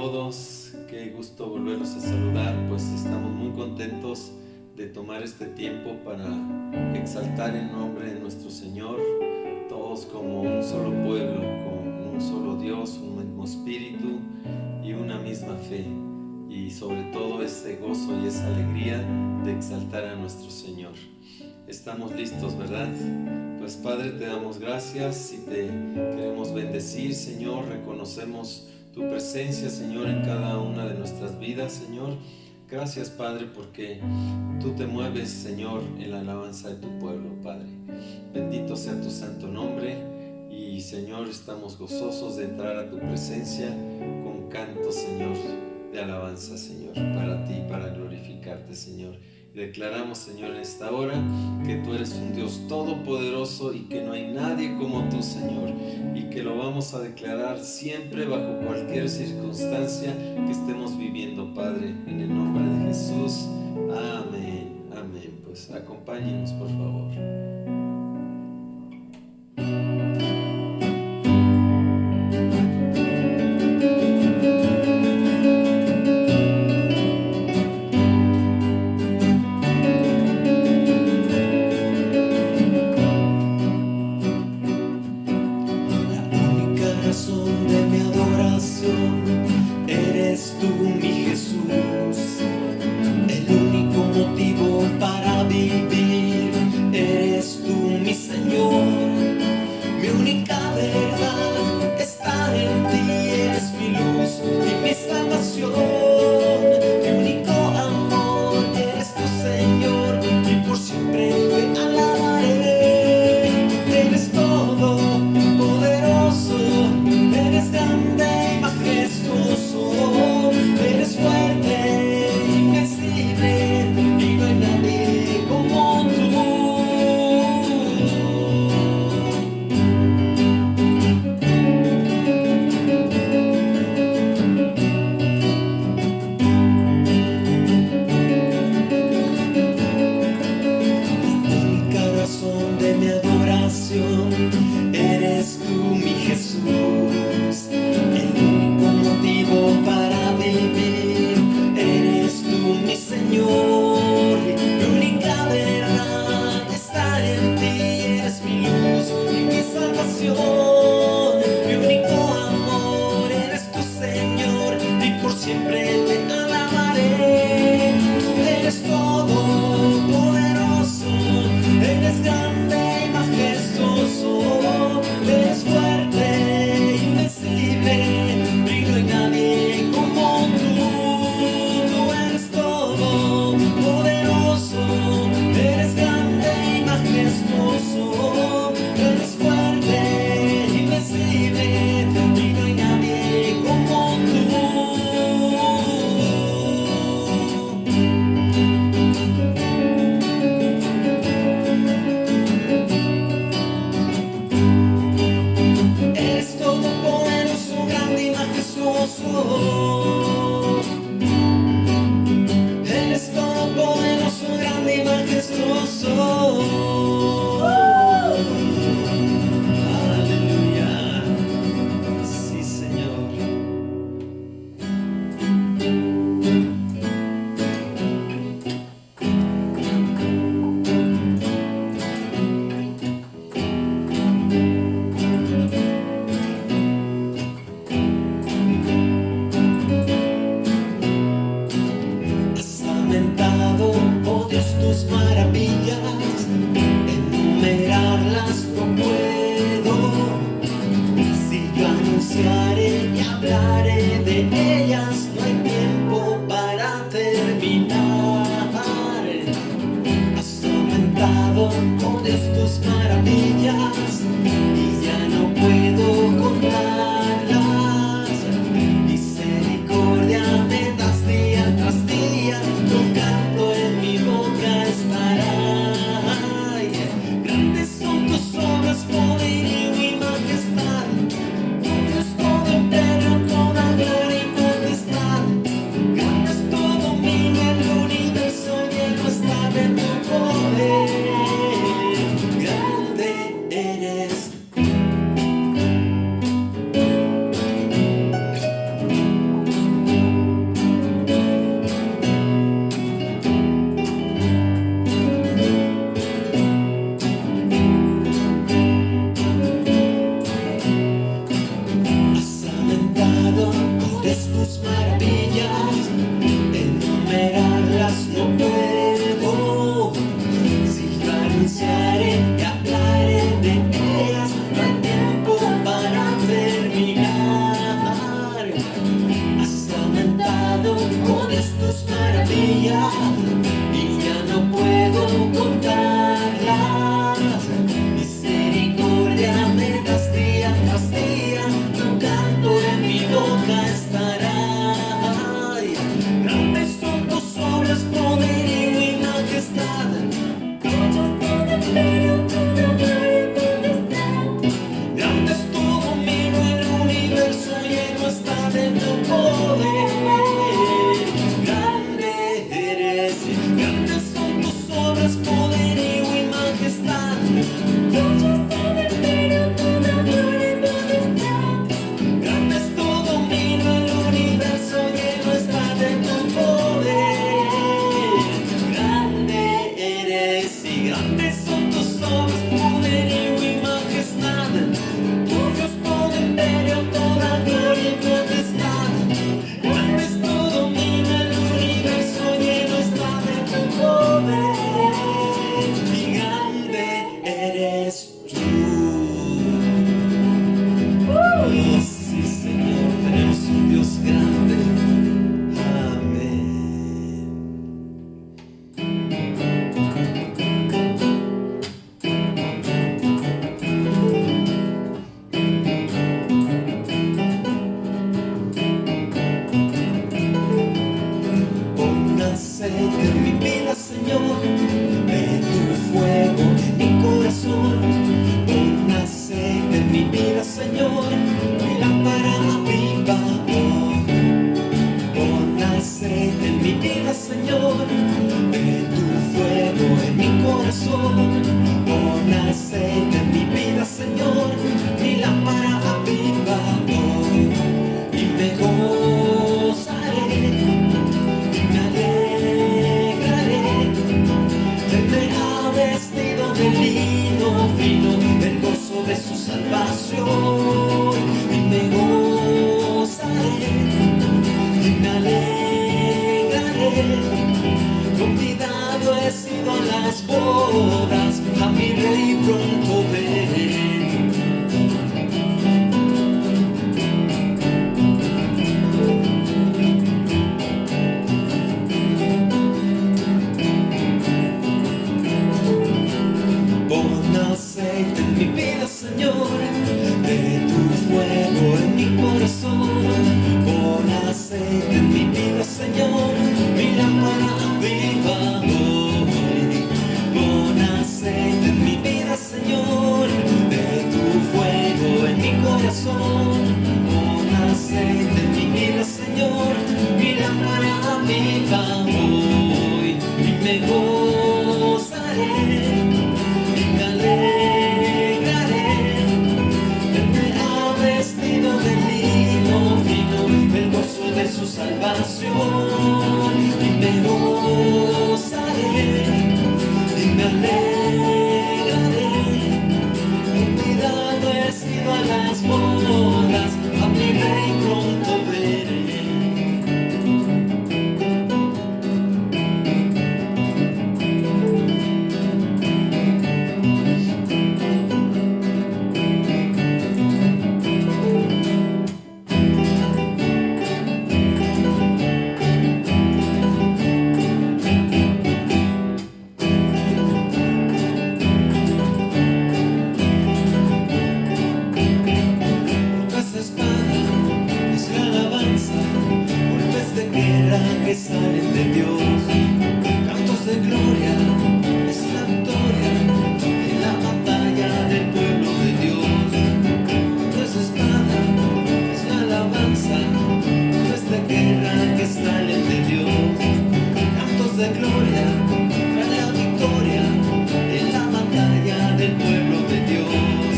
todos, qué gusto volverlos a saludar, pues estamos muy contentos de tomar este tiempo para exaltar el nombre de nuestro Señor, todos como un solo pueblo, con un solo Dios, un mismo espíritu y una misma fe, y sobre todo ese gozo y esa alegría de exaltar a nuestro Señor. Estamos listos, ¿verdad? Pues Padre, te damos gracias y te queremos bendecir, Señor. Reconocemos tu presencia, Señor, en cada una de nuestras vidas, Señor. Gracias, Padre, porque tú te mueves, Señor, en la alabanza de tu pueblo, Padre. Bendito sea tu santo nombre y, Señor, estamos gozosos de entrar a tu presencia con canto, Señor, de alabanza, Señor, para ti, para glorificarte, Señor. Declaramos, Señor, en esta hora que tú eres un Dios todopoderoso y que no hay nadie como tú, Señor, y que lo vamos a declarar siempre bajo cualquier circunstancia que estemos viviendo, Padre, en el nombre de Jesús. Amén, amén. Pues acompáñenos, por favor. corazón. Pon aceite en mi vida, Señor, mi lámpara aviva hoy. Y me gozaré, y me alegraré. Él me ha vestido de lino fino, el gozo de su salvación. Y me gozaré, y me alegraré. Convidado he sido a las bodas, a mi rey pronto veré. Pon aceite en mi vida, Señor, de tu fuego en mi corazón. Pon aceite en mi vida, Señor, mi lámpara aviva hoy. Pon aceite en mi vida, Señor, de tu fuego en mi corazón. Pon aceite en mi vida, Señor, mi lámpara aviva hoy. Y me gozaré, y me alegraré. Él me ha vestido de lino fino, el gozo de su salvación. Y me gozaré, y me alegraré. Convidado he sido a las bodas, a mi rey pronto veré. Esta espada es la alabanza, golpes de guerra que salen de Dios, cantos de gloria, es la victoria en la batalla del pueblo de Dios. Esta espada es la alabanza, golpes de guerra que salen de Dios, cantos de gloria, trae la victoria en la batalla del pueblo de Dios.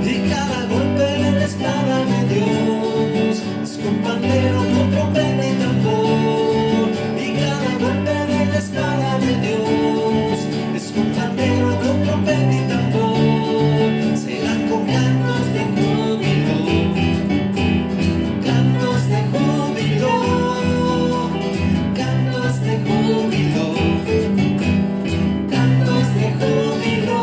Y cada golpe de la espada de Dios es con pandero, con trompeta y tambor. Y cada golpe de la espada de Dios es con pandero, con trompeta y tambor. Serán con cantos de júbilo, cantos de júbilo, cantos de júbilo, cantos de júbilo.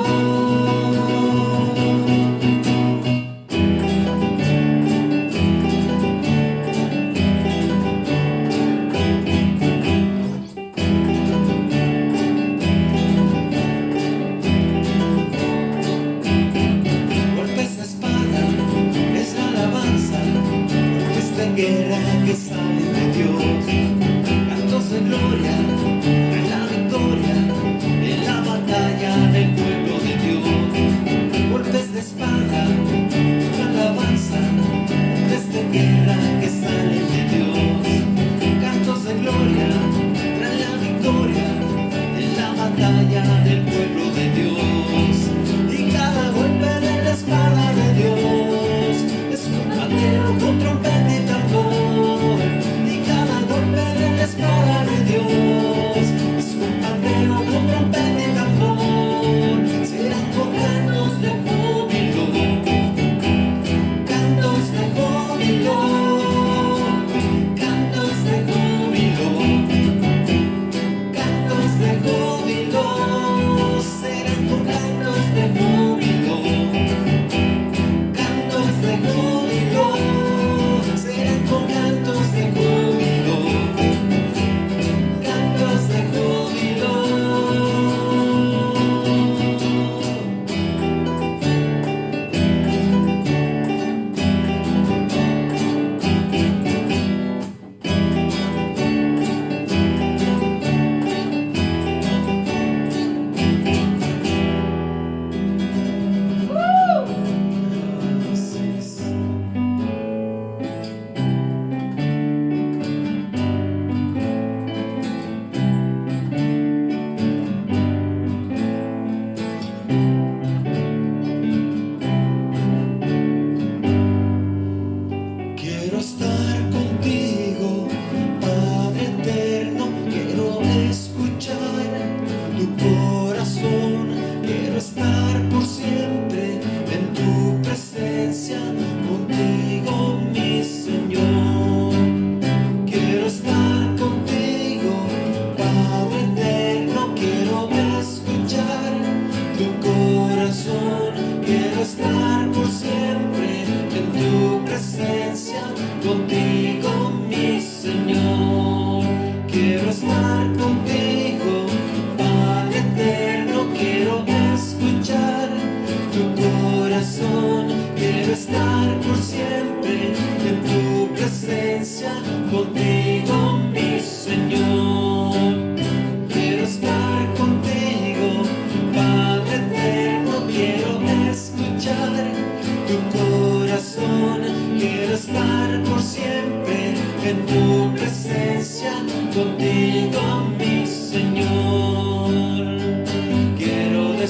Golpes de espada es la alabanza, golpes de guerra que salen de Dios, cantos de gloria, en la victoria, en la batalla del pueblo de Dios. Golpes de espada, la alabanza, golpes de guerra que salen de Dios, cantos de gloria, trae la victoria en la batalla del pueblo de Dios. Y cada golpe de la espada de Dios es un pandero, con trompeta y tambor. Y cada golpe de la espada de Dios es un pandero, con trompeta y tambor. Serán con cantos de júbilo, cantos de júbilo, cantos de júbilo, cantos de júbilo.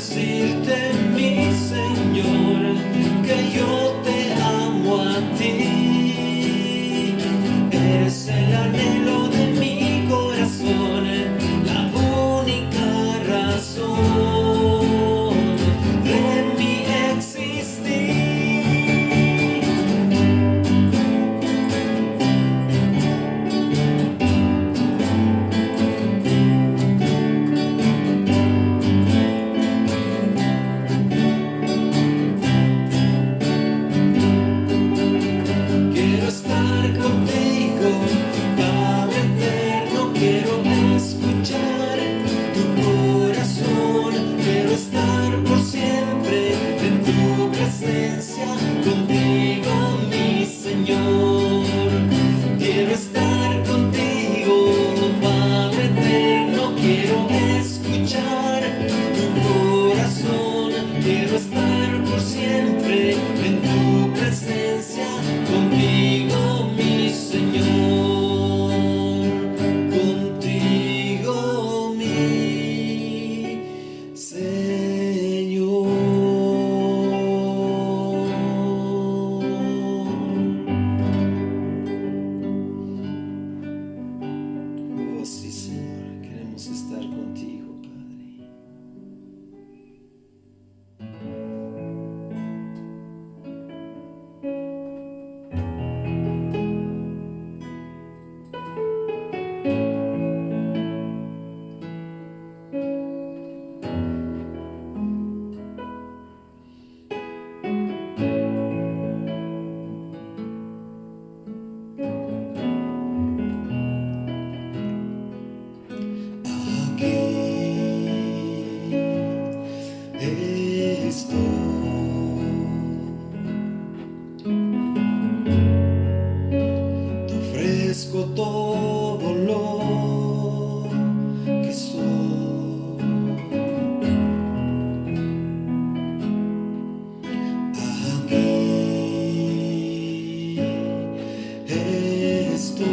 decirte, mi Señor, que yo te amo a ti. Eres el anhelo de mi corazón, la única razón de mi existir. Quiero estar contigo, Padre eterno, quiero escuchar tu corazón, quiero estar por siempre en tu presencia, contigo, mi Señor. Quiero estar contigo, Padre eterno, quiero escuchar tu corazón, quiero estar por siempre en tu presencia, contigo, mi Señor, contigo, mi Señor. Oh, sí, Señor, queremos estar contigo, Padre. Aquí estoy, te ofrezco todo lo que soy. Aquí estoy,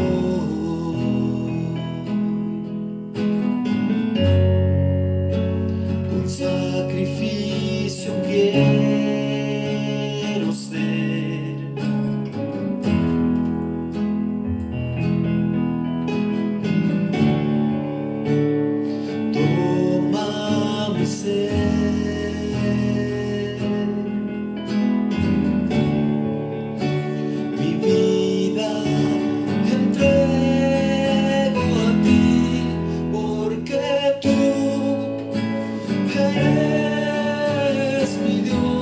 un sacrificio quiero ser. Toma mi ser, mi vida entrego a ti, porque tú eres mi Dios.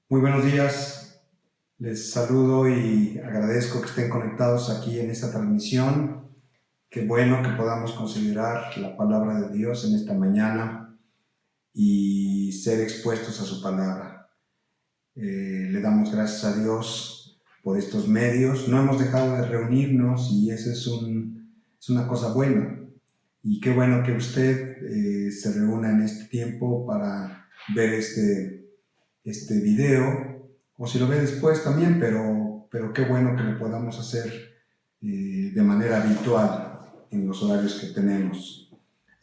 Muy buenos días, les saludo y agradezco que estén conectados aquí en esta transmisión. Qué bueno que podamos considerar la palabra de Dios en esta mañana y ser expuestos a su palabra. Le damos gracias a Dios por estos medios. No hemos dejado de reunirnos y eso es una cosa buena. Y qué bueno que usted se reúna en este tiempo para ver este video, o si lo ve después también, pero qué bueno que lo podamos hacer de manera habitual en los horarios que tenemos.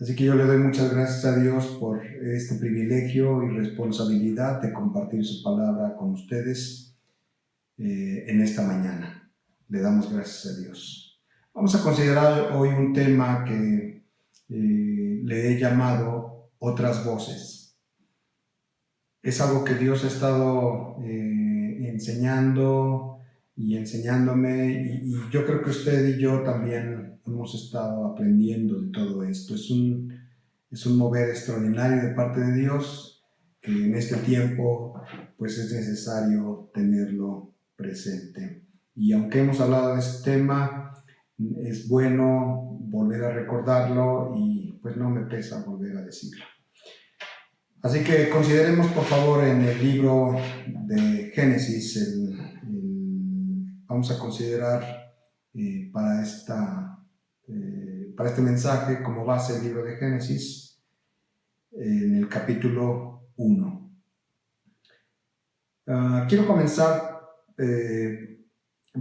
Así que yo le doy muchas gracias a Dios por este privilegio y responsabilidad de compartir su palabra con ustedes en esta mañana. Le damos gracias a Dios. Vamos a considerar hoy un tema que le he llamado otras voces. Es algo que Dios ha estado enseñando y enseñándome y yo creo que usted y yo también hemos estado aprendiendo de todo esto. Es un mover extraordinario de parte de Dios que en este tiempo pues es necesario tenerlo presente. Y aunque hemos hablado de este tema, es bueno volver a recordarlo y pues no me pesa volver a decirlo. Así que consideremos por favor en el libro de Génesis, vamos a considerar para este mensaje como base el libro de Génesis en el capítulo 1. Quiero comenzar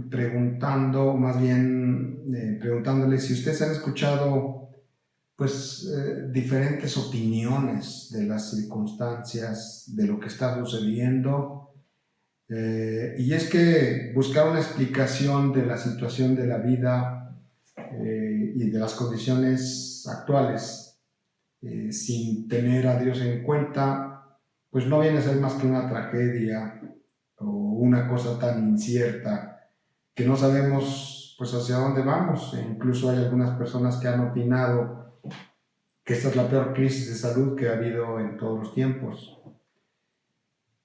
preguntándole si ustedes han escuchado diferentes opiniones de las circunstancias, de lo que está sucediendo. Y es que buscar una explicación de la situación de la vida y de las condiciones actuales sin tener a Dios en cuenta, pues no viene a ser más que una tragedia o una cosa tan incierta que no sabemos pues hacia dónde vamos. E incluso hay algunas personas que han opinado que esta es la peor crisis de salud que ha habido en todos los tiempos.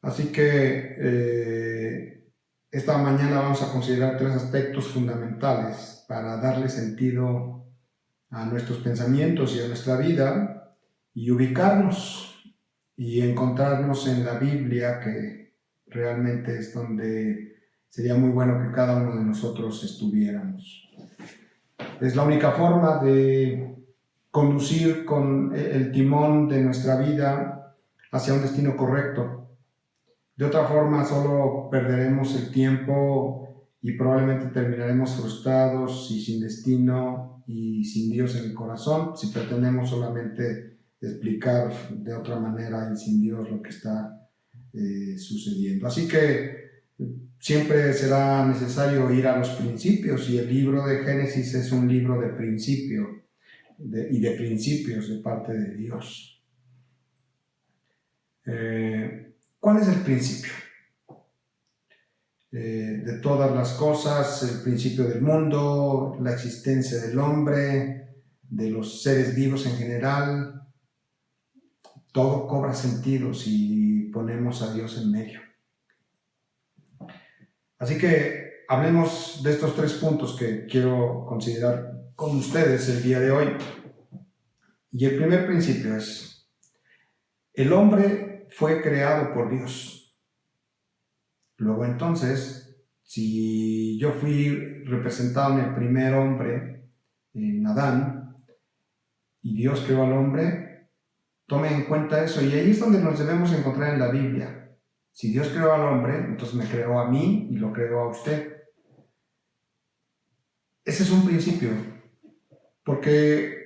Así que esta mañana vamos a considerar 3 aspectos fundamentales para darle sentido a nuestros pensamientos y a nuestra vida y ubicarnos y encontrarnos en la Biblia, que realmente es donde sería muy bueno que cada uno de nosotros estuviéramos. Es la única forma de conducir con el timón de nuestra vida hacia un destino correcto. De otra forma, solo perderemos el tiempo y probablemente terminaremos frustrados y sin destino y sin Dios en el corazón si pretendemos solamente explicar de otra manera y sin Dios lo que está sucediendo. Así que siempre será necesario ir a los principios y el libro de Génesis es un libro de principio y de principios de parte de Dios. ¿Cuál es el principio? De todas las cosas, el principio del mundo, la existencia del hombre, de los seres vivos en general, todo cobra sentido si ponemos a Dios en medio. Así que hablemos de estos 3 puntos que quiero considerar con ustedes el día de hoy. Y el primer principio es: el hombre fue creado por Dios. Luego entonces, si yo fui representado en el primer hombre, en Adán, y Dios creó al hombre, tome en cuenta eso. Y ahí es donde nos debemos encontrar en la Biblia. Si Dios creó al hombre, entonces me creó a mí y lo creó a usted. Ese es un principio, porque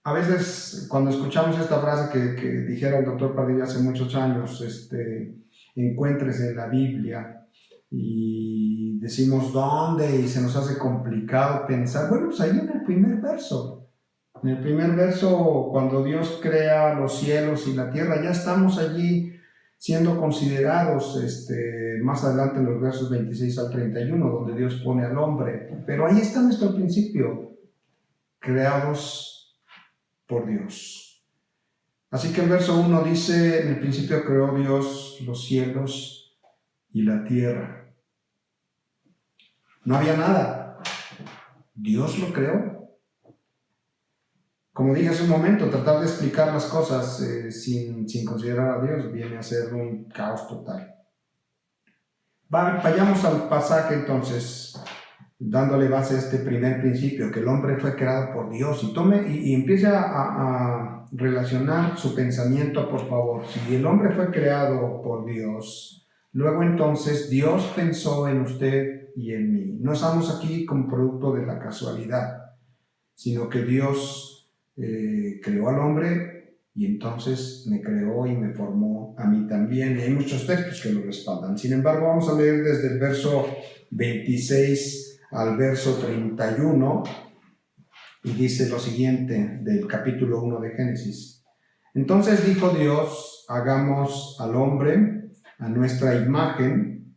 a veces cuando escuchamos esta frase que dijera el doctor Padilla hace muchos años, encuéntrese en la Biblia, y decimos ¿dónde? Y se nos hace complicado pensar. Bueno, pues ahí en el primer verso. En el primer verso, cuando Dios crea los cielos y la tierra, ya estamos allí siendo considerados más adelante en los versos 26 al 31, donde Dios pone al hombre. Pero ahí está nuestro principio, creados por Dios. Así que el verso 1 dice: en el principio creó Dios los cielos y la tierra. No había nada. Dios lo creó. Como dije hace un momento, tratar de explicar las cosas sin considerar a Dios viene a ser un caos total. Vayamos al pasaje entonces, dándole base a este primer principio, que el hombre fue creado por Dios, y empiece a relacionar su pensamiento, por favor. Si el hombre fue creado por Dios, luego entonces Dios pensó en usted y en mí. No estamos aquí como producto de la casualidad, sino que Dios creó al hombre y entonces me creó y me formó a mí también. Y hay muchos textos que lo respaldan. Sin embargo, vamos a leer desde el verso 26 al verso 31 y dice lo siguiente del capítulo 1 de Génesis. Entonces dijo Dios: hagamos al hombre a nuestra imagen,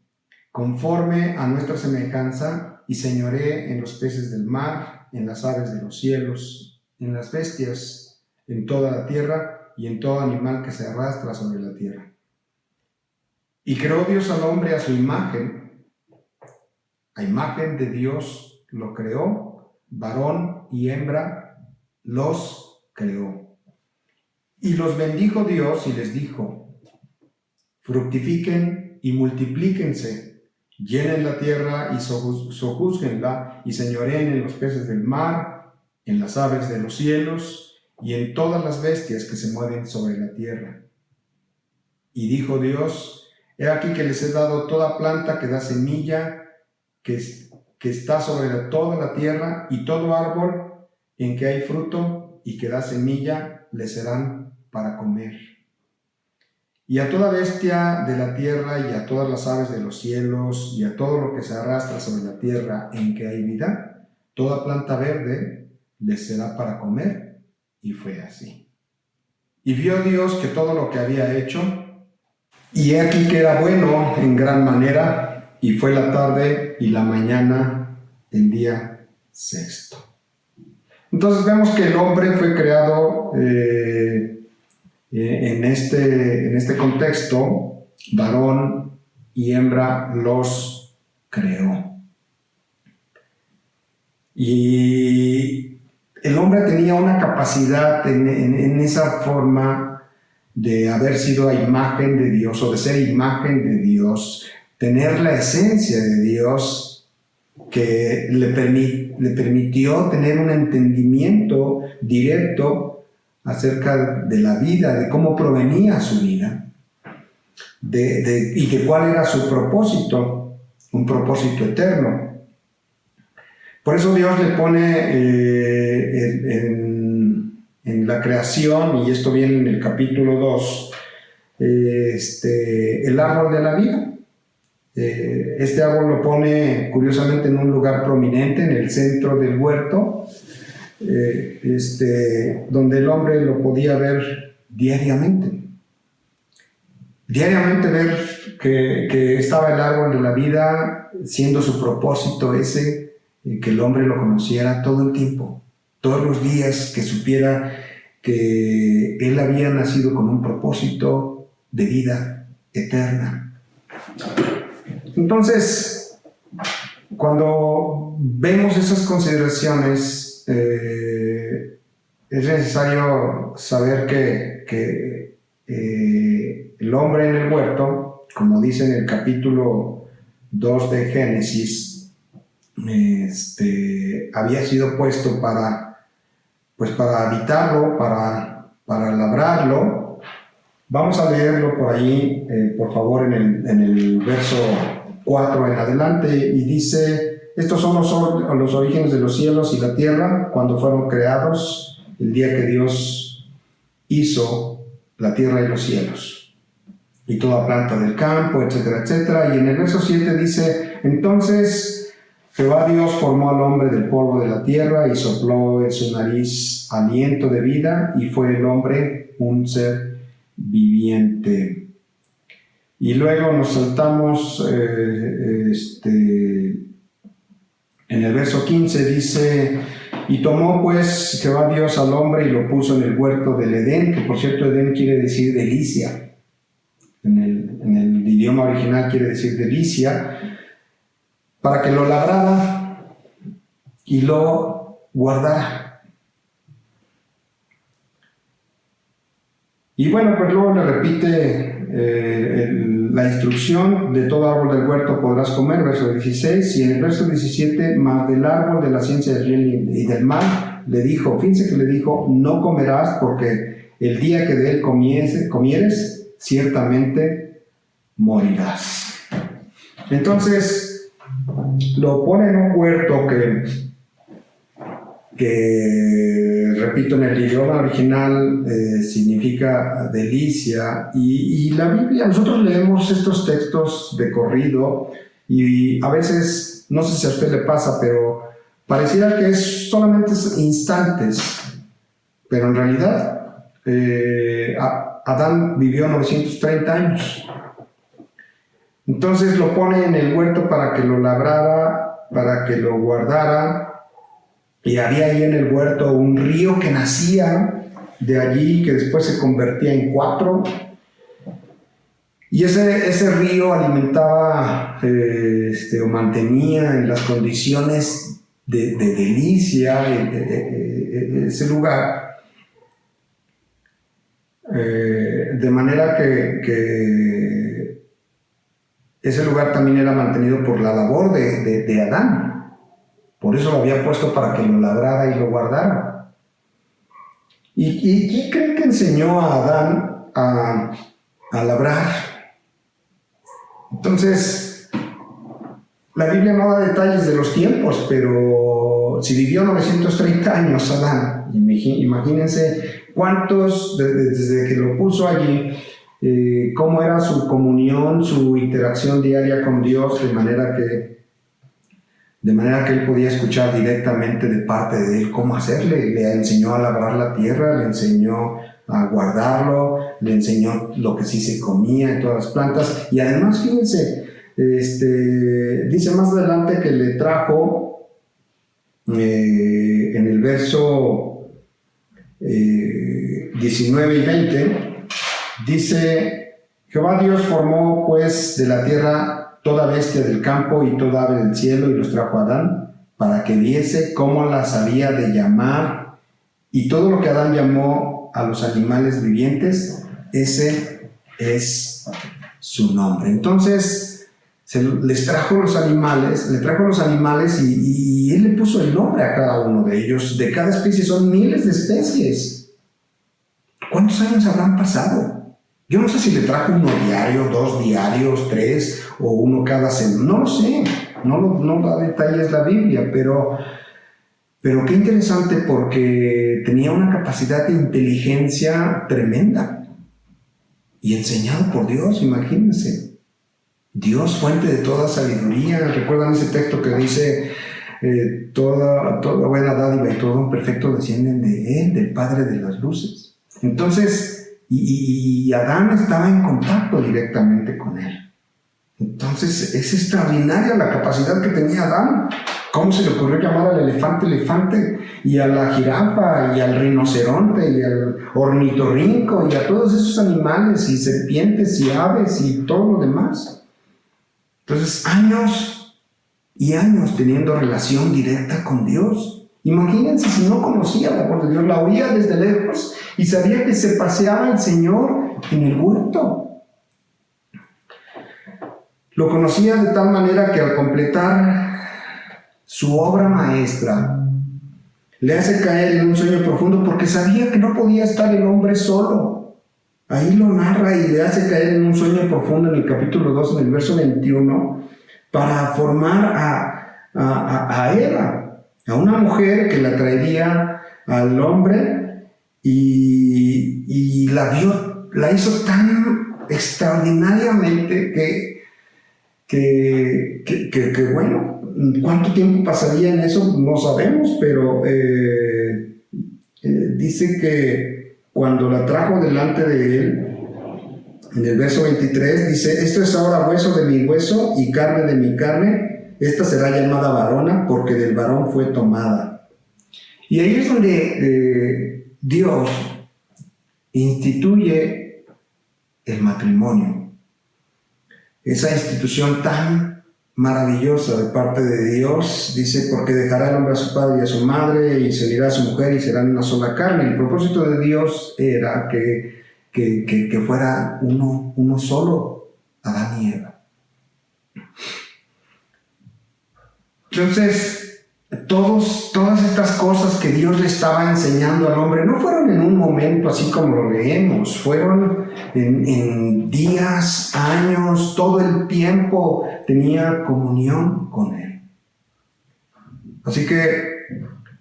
conforme a nuestra semejanza, y señoree en los peces del mar, en las aves de los cielos, en las bestias, en toda la tierra y en todo animal que se arrastra sobre la tierra. Y creó Dios al hombre a su imagen. A imagen de Dios lo creó, varón y hembra los creó. Y los bendijo Dios y les dijo: fructifiquen y multiplíquense, llenen la tierra y sojúzguenla, y señoreen en los peces del mar, en las aves de los cielos y en todas las bestias que se mueven sobre la tierra. Y dijo Dios: he aquí que les he dado toda planta que da semilla, que está sobre toda la tierra, y todo árbol en que hay fruto y que da semilla les serán para comer. Y a toda bestia de la tierra y a todas las aves de los cielos y a todo lo que se arrastra sobre la tierra en que hay vida, toda planta verde les será para comer. Y fue así. Y vio Dios que todo lo que había hecho, y he aquí que era bueno en gran manera, y fue la tarde y la mañana el día sexto. Entonces vemos que el hombre fue creado en este contexto, varón y hembra los creó. Y el hombre tenía una capacidad en esa forma de haber sido a imagen de Dios, o de ser imagen de Dios, tener la esencia de Dios, que le permitió tener un entendimiento directo acerca de la vida, de cómo provenía su vida, y de cuál era su propósito, un propósito eterno. Por eso Dios le pone en la creación, y esto viene en el capítulo 2, el árbol de la vida. Este árbol lo pone curiosamente en un lugar prominente, en el centro del huerto, donde el hombre lo podía ver diariamente. Diariamente ver que estaba el árbol de la vida, siendo su propósito ese, que el hombre lo conociera todo el tiempo, todos los días, que supiera que él había nacido con un propósito de vida eterna. Entonces, cuando vemos esas consideraciones, es necesario saber que el hombre en el huerto, como dice en el capítulo 2 de Génesis, había sido puesto para habitarlo, para labrarlo. Vamos a leerlo por ahí, por favor, en el verso 4 en adelante, y dice: estos son los orígenes de los cielos y la tierra cuando fueron creados, el día que Dios hizo la tierra y los cielos, y toda planta del campo, etcétera, etcétera. Y en el verso 7 dice: entonces Jehová Dios formó al hombre del polvo de la tierra y sopló en su nariz aliento de vida, y fue el hombre un ser viviente. Y luego nos saltamos en el verso 15, dice: y tomó pues Jehová Dios al hombre y lo puso en el huerto del Edén, que por cierto Edén quiere decir delicia en el idioma original quiere decir delicia, para que lo labrara y lo guardara. Y bueno, pues luego le repite la instrucción: de todo árbol del huerto podrás comer, verso 16, y en el verso 17, mas del árbol de la ciencia del bien y del mal, le dijo, fíjense que le dijo, no comerás, porque el día que de él comieres, ciertamente morirás. Entonces, lo pone en un huerto que repito, en el idioma original significa delicia, y la Biblia, nosotros leemos estos textos de corrido y a veces, no sé si a usted le pasa, pero pareciera que es solamente instantes, pero en realidad Adán vivió 930 años. Entonces lo pone en el huerto para que lo labrara, para que lo guardara. Y había ahí en el huerto un río que nacía de allí, que después se convertía en 4. Y ese río alimentaba o mantenía en las condiciones de delicia ese lugar. De manera que ese lugar también era mantenido por la labor de Adán. Por eso lo había puesto para que lo labrara y lo guardara. ¿Y quién cree que enseñó a Adán a labrar? Entonces, la Biblia no da detalles de los tiempos, pero si vivió 930 años Adán, imagínense cuántos, desde que lo puso allí, cómo era su comunión, su interacción diaria con Dios, de manera que él podía escuchar directamente de parte de él cómo hacerle. Le enseñó a labrar la tierra, le enseñó a guardarlo, le enseñó lo que sí se comía en todas las plantas. Y además, fíjense, dice más adelante que le trajo, en el verso 19 y 20, dice: Jehová Dios formó pues de la tierra toda bestia del campo y toda ave del cielo, y los trajo a Adán, para que viese cómo las había de llamar. Y todo lo que Adán llamó a los animales vivientes, ese es su nombre. Entonces, le trajo los animales y él le puso el nombre a cada uno de ellos. De cada especie son miles de especies. ¿Cuántos años habrán pasado? Yo no sé si le trajo uno diario, 2 diarios, 3 o uno cada semana. No lo sé, no da detalles la Biblia, pero qué interesante, porque tenía una capacidad de inteligencia tremenda y enseñado por Dios, imagínense. Dios, fuente de toda sabiduría. ¿Recuerdan ese texto que dice: toda buena dádiva y todo un perfecto descienden de Él, del Padre de las luces? Entonces, y Adán estaba en contacto directamente con él. Entonces es extraordinaria la capacidad que tenía Adán. ¿Cómo se le ocurrió llamar al elefante, y a la jirafa, y al rinoceronte, y al ornitorrinco, y a todos esos animales, y serpientes, y aves, y todo lo demás? Entonces, años y años teniendo relación directa con Dios. Imagínense si no conocía la voz de Dios, la oía desde lejos y sabía que se paseaba el Señor en el huerto. Lo conocía de tal manera que al completar su obra maestra, le hace caer en un sueño profundo, porque sabía que no podía estar el hombre solo. Ahí lo narra y le hace caer en un sueño profundo en el capítulo 2, en el verso 21, para formar a Eva, a una mujer que la traería al hombre, y la hizo tan extraordinariamente que bueno, ¿cuánto tiempo pasaría en eso? No sabemos, pero dice que cuando la trajo delante de él, en el verso 23, dice: esto es ahora hueso de mi hueso y carne de mi carne. Esta será llamada varona, porque del varón fue tomada. Y ahí es donde Dios instituye el matrimonio. esa institución tan maravillosa de parte de Dios. Dice, porque dejará el hombre a su padre y a su madre y se unirá a su mujer y serán una sola carne. El propósito de Dios era que fuera uno solo, Adán y Eva. Entonces, todas estas cosas que Dios le estaba enseñando al hombre no fueron en un momento así como lo leemos, fueron en días, años, todo el tiempo tenía comunión con Él. Así que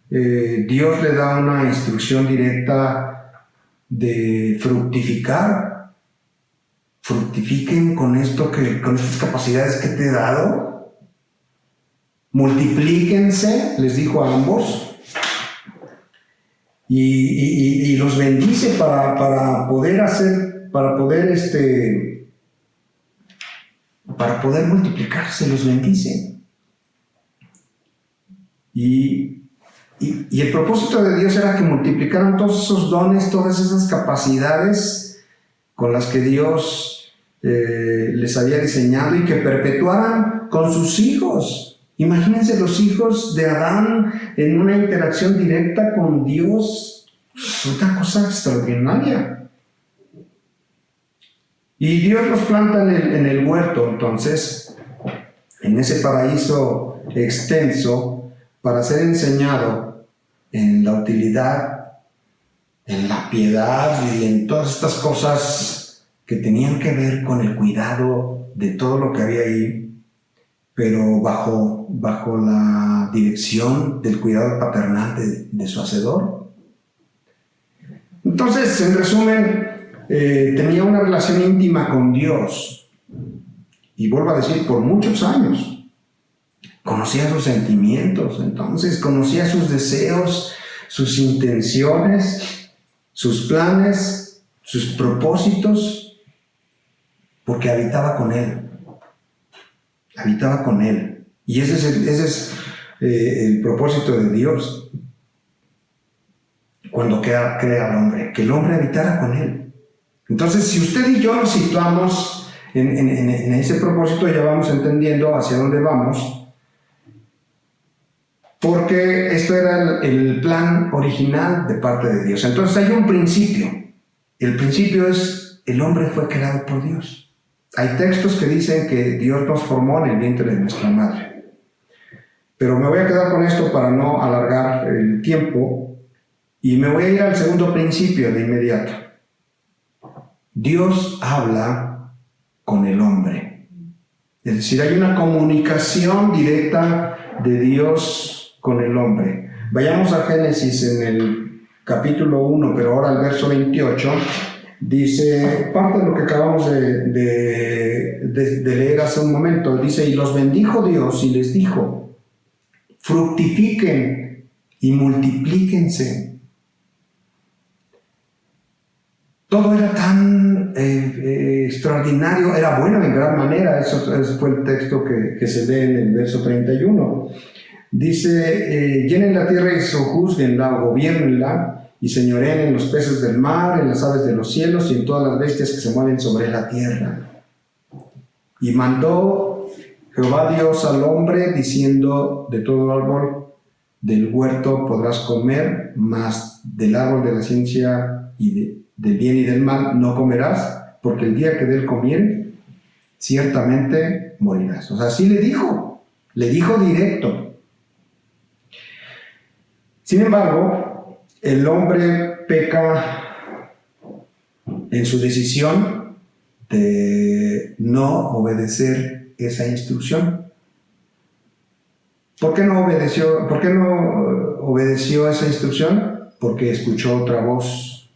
Dios le da una instrucción directa de fructificar. Fructifiquen con estas capacidades que te he dado. Multiplíquense, les dijo a ambos, y los bendice para poder multiplicarse, los bendice. Y el propósito de Dios era que multiplicaran todos esos dones, todas esas capacidades con las que Dios les había diseñado y que perpetuaran con sus hijos. Imagínense los hijos de Adán en una interacción directa con Dios. Es una cosa extraordinaria. Y Dios los planta en el huerto, entonces, en ese paraíso extenso, para ser enseñado en la utilidad, en la piedad y en todas estas cosas que tenían que ver con el cuidado de todo lo que había ahí, pero bajo la dirección del cuidado paternal de su hacedor. Entonces, en resumen, tenía una relación íntima con Dios, y vuelvo a decir, por muchos años. Conocía sus sentimientos, entonces conocía sus deseos, sus intenciones, sus planes, sus propósitos, porque habitaba con Él. Habitaba con Él. Y ese es el propósito de Dios cuando crea al hombre, que el hombre habitara con Él. Entonces, si usted y yo nos situamos en ese propósito, ya vamos entendiendo hacia dónde vamos, porque esto era el plan original de parte de Dios. Entonces hay un principio. El principio es: el hombre fue creado por Dios. Hay textos que dicen que Dios nos formó en el vientre de nuestra madre. Pero me voy a quedar con esto para no alargar el tiempo, y me voy a ir al segundo principio de inmediato. Dios habla con el hombre. Es decir, hay una comunicación directa de Dios con el hombre. Vayamos a Génesis en el capítulo 1, pero ahora al verso 28. Dice, parte de lo que acabamos de leer hace un momento, dice, y los bendijo Dios y les dijo, fructifiquen y multiplíquense. Todo era tan extraordinario, era bueno en gran manera. Eso fue el texto que se lee en el verso 31. Dice, llenen la tierra y sojúzguenla o gobiernenla, y señoreen en los peces del mar, en las aves de los cielos y en todas las bestias que se mueven sobre la tierra. Y mandó Jehová Dios al hombre, diciendo, de todo árbol del huerto podrás comer, mas del árbol de la ciencia y del bien y del mal no comerás, porque el día que de él comieres, ciertamente morirás. O sea, así le dijo directo. Sin embargo, el hombre peca en su decisión de no obedecer esa instrucción. ¿Por qué no obedeció esa instrucción? Porque escuchó otra voz.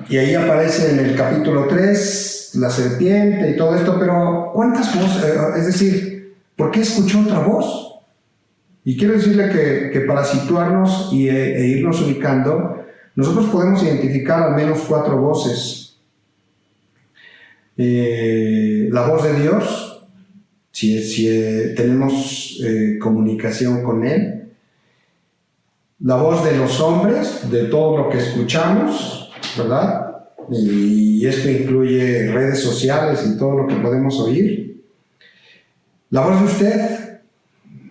Y ahí aparece en el capítulo 3 la serpiente y todo esto, pero ¿cuántas voces? Es decir, ¿por qué escuchó otra voz? Y quiero decirle que para situarnos e irnos ubicando, nosotros podemos identificar al menos 4 voces. La voz de Dios, si tenemos comunicación con Él. La voz de los hombres, de todo lo que escuchamos, ¿verdad? y esto incluye redes sociales y todo lo que podemos oír. La voz de usted,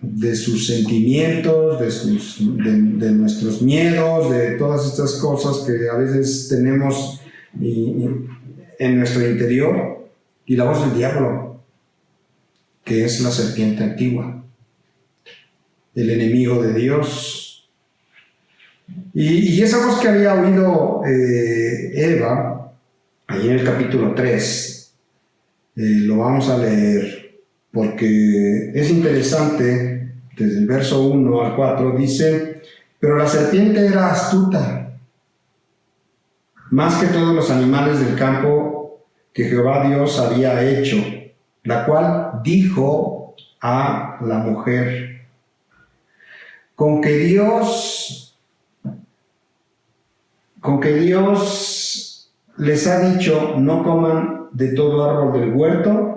de sus sentimientos, de nuestros miedos, de todas estas cosas que a veces tenemos en nuestro interior, y la voz del diablo, que es la serpiente antigua, el enemigo de Dios. Y esa voz que había oído Eva, ahí en el capítulo 3, lo vamos a leer, porque es interesante, desde el verso 1 al 4, dice: pero la serpiente era astuta, más que todos los animales del campo que Jehová Dios había hecho, la cual dijo a la mujer: con que Dios les ha dicho, no coman de todo árbol del huerto.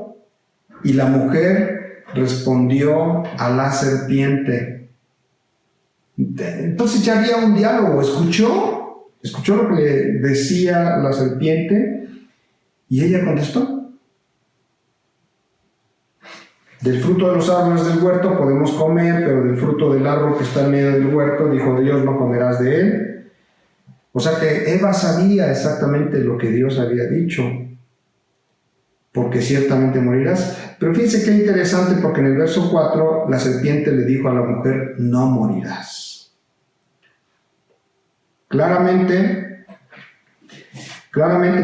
Y la mujer respondió a la serpiente. Entonces ya había un diálogo. Escuchó lo que le decía la serpiente, y ella contestó: del fruto de los árboles del huerto podemos comer, pero del fruto del árbol que está en medio del huerto, dijo Dios, no comerás de él. O sea que Eva sabía exactamente lo que Dios había dicho, porque ciertamente morirás. Pero fíjense qué interesante, porque en el verso 4 la serpiente le dijo a la mujer: no morirás. Claramente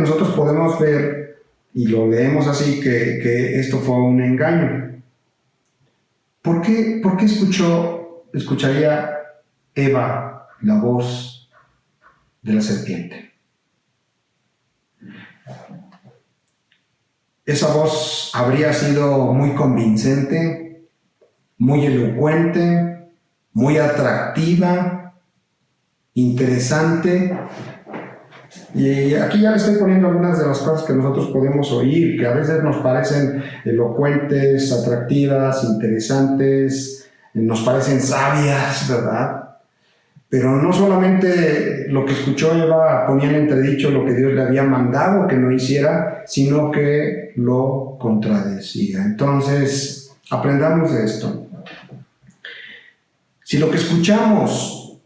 nosotros podemos ver, y lo leemos así, que esto fue un engaño. ¿Por qué escucharía Eva la voz de la serpiente? Esa voz habría sido muy convincente, muy elocuente, muy atractiva, interesante. Y aquí ya le estoy poniendo algunas de las cosas que nosotros podemos oír, que a veces nos parecen elocuentes, atractivas, interesantes, nos parecen sabias, ¿verdad? Pero no solamente lo que escuchó Eva ponía en entredicho lo que Dios le había mandado que no hiciera, sino que lo contradecía. Entonces, aprendamos de esto. Si lo que escuchamos,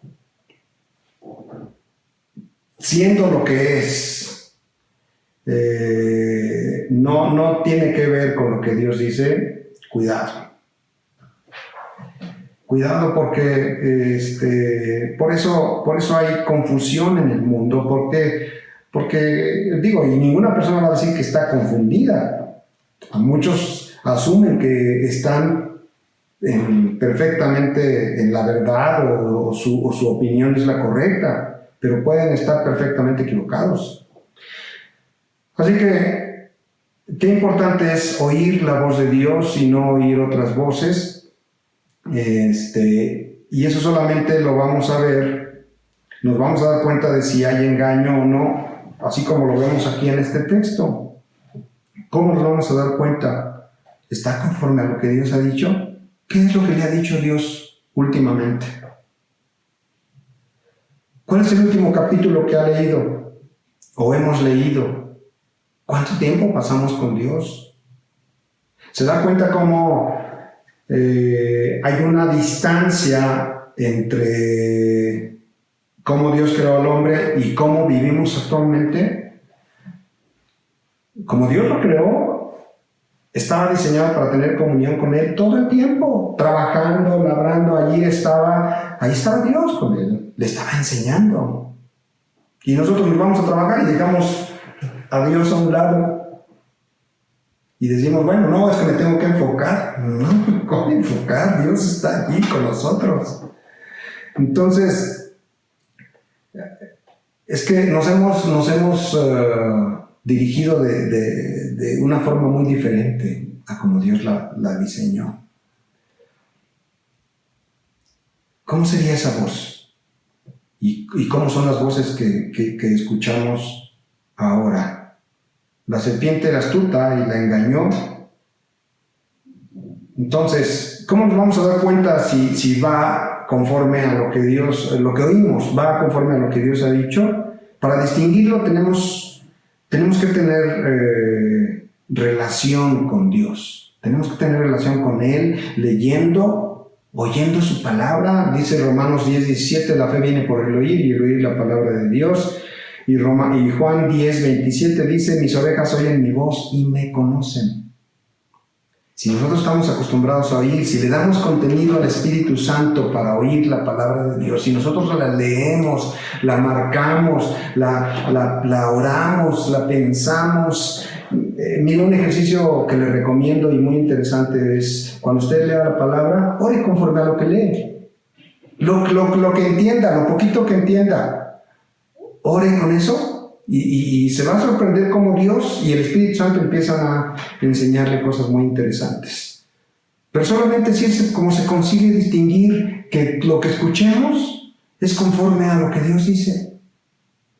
siendo lo que es, no tiene que ver con lo que Dios dice, cuidado. Cuidado, porque por eso hay confusión en el mundo, porque digo, y ninguna persona va a decir que está confundida. A muchos asumen que están perfectamente en la verdad o su opinión es la correcta, pero pueden estar perfectamente equivocados. Así que, qué importante es oír la voz de Dios y no oír otras voces. Y eso solamente lo vamos a ver, nos vamos a dar cuenta de si hay engaño o no, así como lo vemos aquí en este texto. ¿Cómo nos vamos a dar cuenta? ¿Está conforme a lo que Dios ha dicho? ¿Qué es lo que le ha dicho Dios últimamente? ¿Cuál es el último capítulo que ha leído o hemos leído? ¿Cuánto tiempo pasamos con Dios? ¿Se da cuenta cómo hay una distancia entre cómo Dios creó al hombre y cómo vivimos actualmente? Como Dios lo creó, estaba diseñado para tener comunión con Él todo el tiempo, trabajando, labrando. Ahí estaba Dios con Él, le estaba enseñando. Y nosotros nos vamos a trabajar y dejamos a Dios a un lado. Y decimos, bueno, no, es que me tengo que enfocar. No, ¿cómo enfocar? Dios está aquí con nosotros. Entonces, es que nos hemos dirigido de una forma muy diferente a como Dios la diseñó. ¿Cómo sería esa voz? ¿Y cómo son las voces que escuchamos ahora? La serpiente era astuta y la engañó. Entonces, ¿cómo nos vamos a dar cuenta si va conforme a lo que oímos, va conforme a lo que Dios ha dicho? Para distinguirlo tenemos tenemos que tener relación con Dios. Tenemos que tener relación con Él, leyendo, oyendo su palabra. Dice Romanos 10:17, la fe viene por el oír y el oír la palabra de Dios. Y Juan 10:27 dice, mis ovejas oyen mi voz y me conocen. Si nosotros estamos acostumbrados a oír, si le damos contenido al Espíritu Santo para oír la palabra de Dios, si nosotros la leemos, la marcamos, la oramos, la pensamos. Mira, un ejercicio que le recomiendo y muy interesante es, cuando usted lea la palabra, ore conforme a lo que lee. Lo que entienda, lo poquito que entienda, ore con eso. Y se va a sorprender cómo Dios y el Espíritu Santo empiezan a enseñarle cosas muy interesantes. Pero solamente así es como se consigue distinguir que lo que escuchemos es conforme a lo que Dios dice.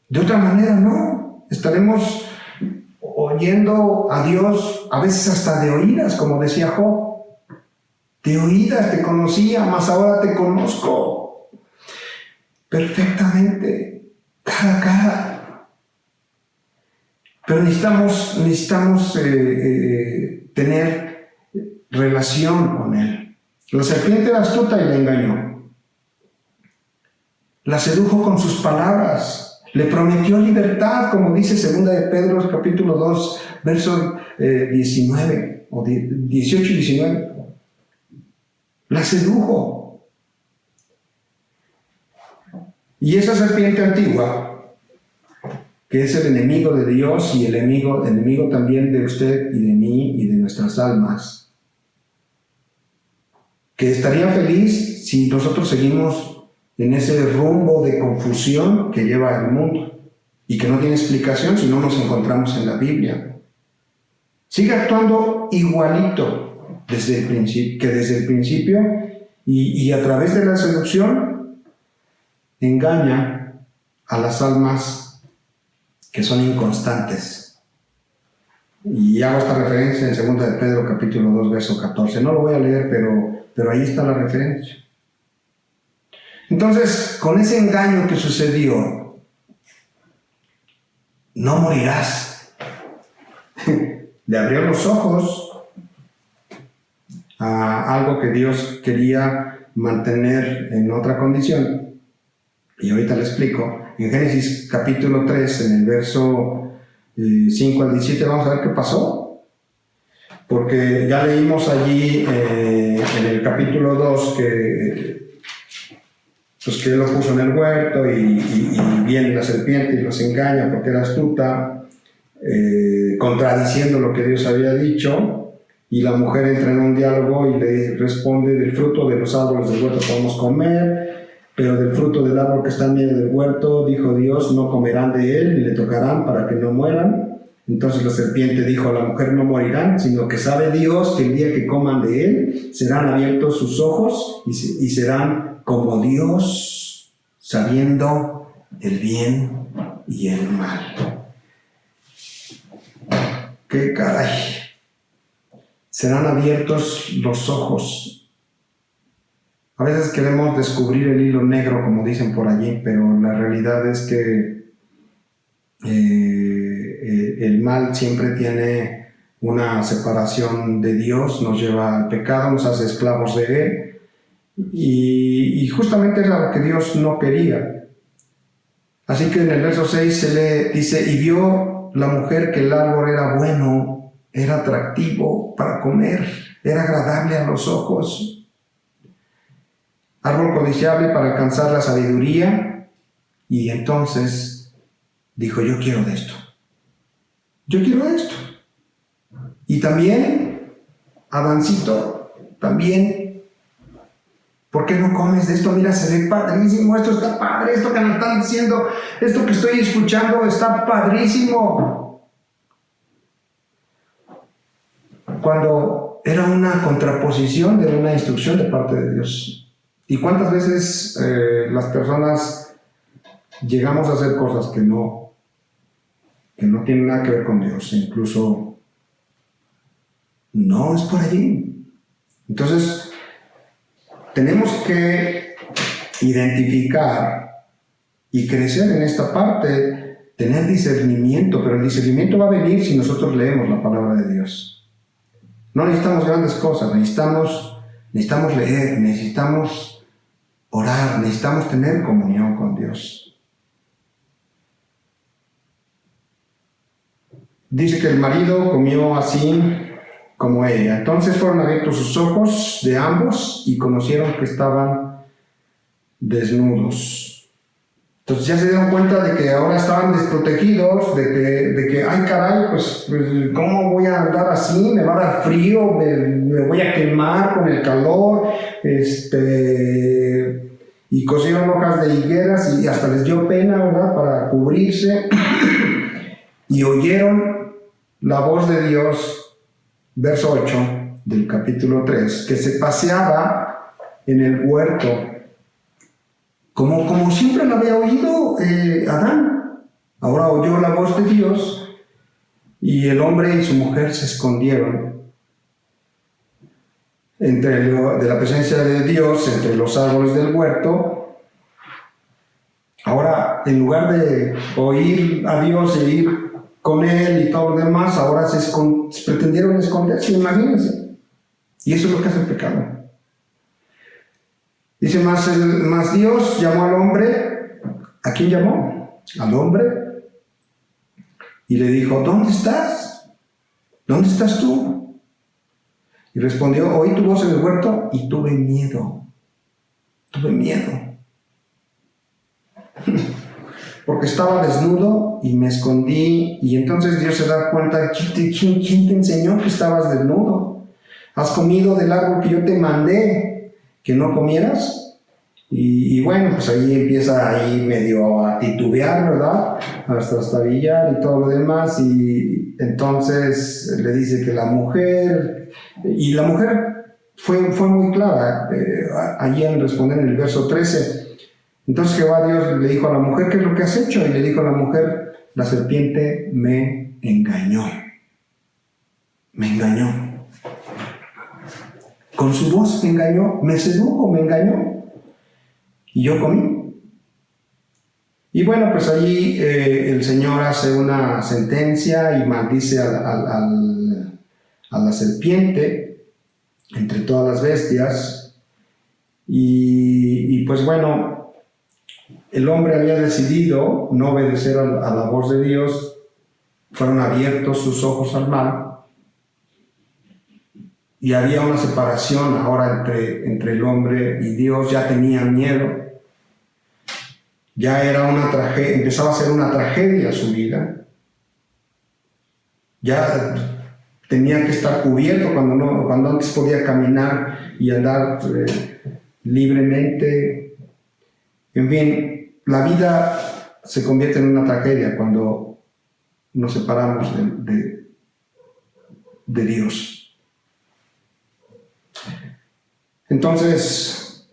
De otra manera, no. Estaremos oyendo a Dios a veces hasta de oídas, como decía Job. De oídas te conocía, mas ahora te conozco perfectamente, cara a cara. Pero necesitamos tener relación con Él. La serpiente era astuta y la engañó. La sedujo con sus palabras. Le prometió libertad, como dice 2 de Pedro, capítulo 2, versos 19, o 18 y 19. La sedujo. Y esa serpiente antigua, que es el enemigo de Dios y el enemigo también de usted y de mí y de nuestras almas, que estaría feliz si nosotros seguimos en ese rumbo de confusión que lleva el mundo y que no tiene explicación si no nos encontramos en la Biblia. Sigue actuando igualito desde el principio y a través de la seducción engaña a las almas que son inconstantes. Y hago esta referencia en 2 de Pedro capítulo 2 verso 14. No lo voy a leer, pero ahí está la referencia. Entonces, con ese engaño que sucedió, no morirás. Le abrió los ojos a algo que Dios quería mantener en otra condición. Y ahorita le explico. En Génesis capítulo 3, en el verso 5 al 17, vamos a ver qué pasó. Porque ya leímos allí en el capítulo 2 que él lo puso en el huerto y viene la serpiente y los engaña porque era astuta, contradiciendo lo que Dios había dicho. Y la mujer entra en un diálogo y le responde, del fruto de los árboles del huerto podemos comer, pero del fruto del árbol que está en medio del huerto, dijo Dios, no comerán de él, ni le tocarán para que no mueran. Entonces la serpiente dijo a la mujer, no morirán, sino que sabe Dios que el día que coman de él, serán abiertos sus ojos y serán como Dios, sabiendo el bien y el mal. ¡Qué caray! Serán abiertos los ojos. A veces queremos descubrir el hilo negro, como dicen por allí, pero la realidad es que el mal siempre tiene una separación de Dios, nos lleva al pecado, nos hace esclavos de Él, y justamente era lo que Dios no quería. Así que en el verso 6 se lee, dice, y vio la mujer que el árbol era bueno, era atractivo para comer, era agradable a los ojos, árbol codiciable para alcanzar la sabiduría, y entonces dijo, yo quiero de esto. Yo quiero esto. Y también, Adancito, también, ¿por qué no comes de esto? Mira, se ve padrísimo, esto está padre, esto que me están diciendo, esto que estoy escuchando está padrísimo. Cuando era una contraposición de una instrucción de parte de Dios. ¿Y cuántas veces las personas llegamos a hacer cosas que no tienen nada que ver con Dios? Incluso no es por allí. Entonces, tenemos que identificar y crecer en esta parte tener discernimiento, pero el discernimiento va a venir si nosotros leemos la palabra de Dios. No necesitamos grandes cosas, necesitamos leer, necesitamos orar, necesitamos tener comunión con Dios. Dice que el marido comió así como ella. Entonces fueron abiertos sus ojos de ambos y conocieron que estaban desnudos. Entonces ya se dieron cuenta de que ahora estaban desprotegidos, de que ay caray, pues ¿cómo voy a andar así? Me va a dar frío, me voy a quemar con el calor, y cosieron hojas de higueras y hasta les dio pena, ¿verdad?, para cubrirse. Y oyeron la voz de Dios, verso 8 del capítulo 3, que se paseaba en el huerto, como siempre lo había oído Adán. Ahora oyó la voz de Dios y el hombre y su mujer se escondieron de la presencia de Dios entre los árboles del huerto. Ahora, en lugar de oír a Dios e ir con él y todo lo demás, ahora se pretendieron esconderse, imagínense. Y eso es lo que hace el pecado. Dice, más Dios llamó al hombre. ¿A quién llamó? Al hombre. Y le dijo, ¿dónde estás? ¿Dónde estás tú? Y respondió, oí tu voz en el huerto y tuve miedo. Tuve miedo. Porque estaba desnudo y me escondí. Y entonces Dios se da cuenta, ¿quién te enseñó que estabas desnudo? ¿Has comido del árbol que yo te mandé que no comieras? Y bueno, pues ahí empieza medio a titubear, ¿verdad? Hasta trastabillar y todo lo demás. Y entonces le dice que la mujer fue muy clara allí en responder en el verso 13. Entonces Jehová Dios le dijo a la mujer, ¿qué es lo que has hecho? Y le dijo a la mujer, la serpiente me engañó. Me engañó. Con su voz me engañó, me sedujo, me engañó. Y yo comí. Y bueno, pues allí el Señor hace una sentencia y maldice a la serpiente entre todas las bestias. Y pues bueno, el hombre había decidido no obedecer a la voz de Dios. Fueron abiertos sus ojos al mal. Y había una separación ahora entre el hombre y Dios. Ya tenía miedo. Ya era una tragedia, empezaba a ser una tragedia su vida. Ya tenía que estar cubierto cuando antes podía caminar y andar libremente. En fin, la vida se convierte en una tragedia cuando nos separamos de Dios. Entonces,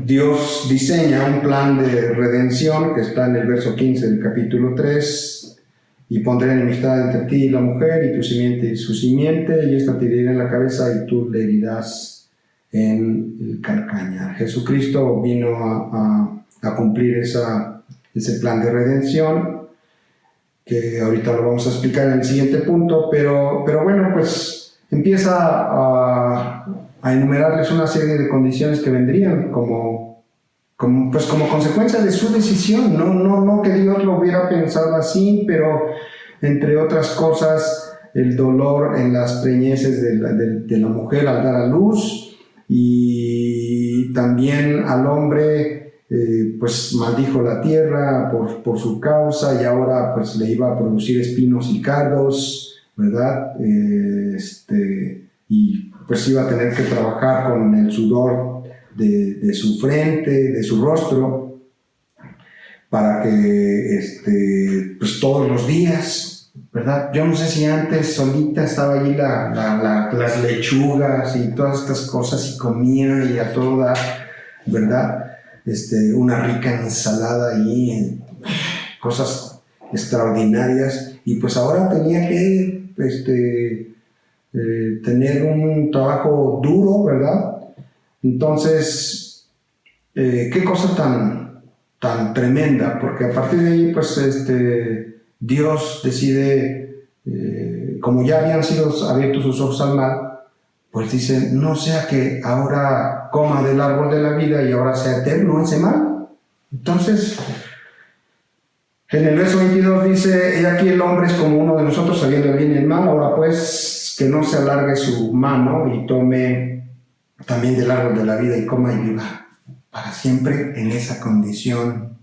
Dios diseña un plan de redención que está en el verso 15 del capítulo 3. Y pondré enemistad entre ti y la mujer, y tu simiente y su simiente, y esta te herirá en la cabeza y tú le herirás en el calcañar. Jesucristo vino a cumplir ese plan de redención, que ahorita lo vamos a explicar en el siguiente punto, pero bueno, pues empieza a enumerarles una serie de condiciones que vendrían como consecuencia de su decisión. No que Dios lo hubiera pensado así, pero entre otras cosas, el dolor en las preñeces de la mujer al dar a luz, y también al hombre pues maldijo la tierra por su causa, y ahora pues le iba a producir espinos y cardos, ¿verdad? Y pues iba a tener que trabajar con el sudor de su frente, de su rostro, para que pues todos los días, ¿verdad? Yo no sé si antes solita estaba allí las lechugas y todas estas cosas y comía y a todo dar, ¿verdad? Una rica ensalada allí, cosas extraordinarias, y pues ahora tenía que tener un trabajo duro, ¿verdad? Entonces, qué cosa tan tremenda, porque a partir de ahí, pues, Dios decide, como ya habían sido abiertos sus ojos al mal, pues dice, no sea que ahora coma del árbol de la vida y ahora sea eterno ese mal. Entonces, en el verso 22 dice, he aquí el hombre es como uno de nosotros, sabiendo el bien y el mal, ahora pues que no se alargue su mano y tome también del árbol de la vida y coma y viva para siempre en esa condición.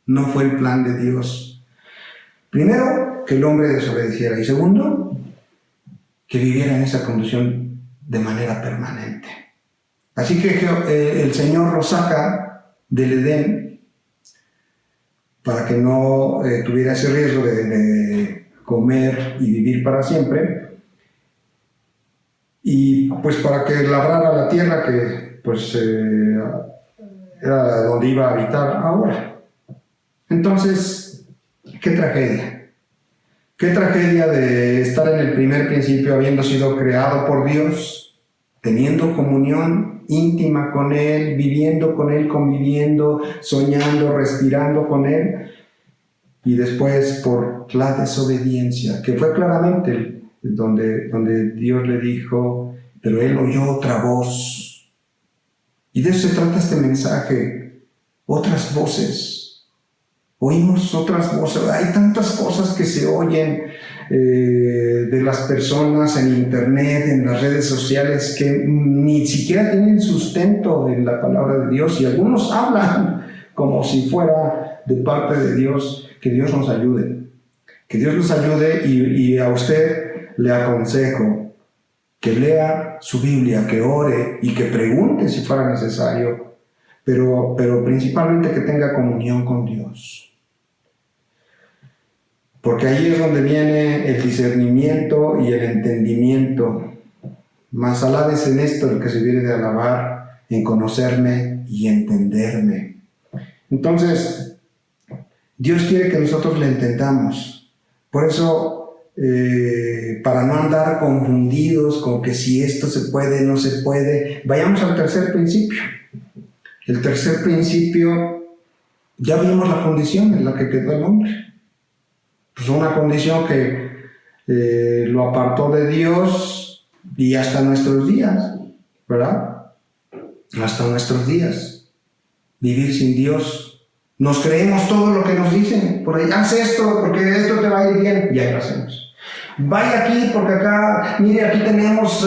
No fue el plan de Dios. Primero, que el hombre desobedeciera, y segundo, que viviera en esa condición de manera permanente. Así que el Señor lo saca del Edén para que no tuviera ese riesgo de comer y vivir para siempre, y pues para que labrara la tierra que pues era donde iba a habitar ahora. Entonces, qué tragedia. Qué tragedia de estar en el primer principio habiendo sido creado por Dios, teniendo comunión íntima con Él, viviendo con Él, conviviendo, soñando, respirando con Él, y después por la desobediencia, que fue claramente donde Dios le dijo, pero Él oyó otra voz. Y de eso se trata este mensaje, otras voces. Oímos otras voces, hay tantas cosas que se oyen de las personas en internet, en las redes sociales, que ni siquiera tienen sustento en la palabra de Dios, y algunos hablan como si fuera de parte de Dios. Que Dios nos ayude, que Dios nos ayude, y a usted le aconsejo que lea su Biblia, que ore y que pregunte si fuera necesario, pero principalmente que tenga comunión con Dios. Porque ahí es donde viene el discernimiento y el entendimiento. Mas alabes en esto el que se viene de alabar, en conocerme y entenderme. Entonces, Dios quiere que nosotros le entendamos. Por eso, para no andar confundidos con que si esto se puede, no se puede, vayamos al tercer principio. El tercer principio, ya vimos la condición en la que quedó el hombre. Pues una condición que lo apartó de Dios, y hasta nuestros días, ¿verdad? Hasta nuestros días. Vivir sin Dios. Nos creemos todo lo que nos dicen. Por ahí, haz esto porque esto te va a ir bien. Y ahí lo hacemos. Vaya aquí porque acá, mire, aquí tenemos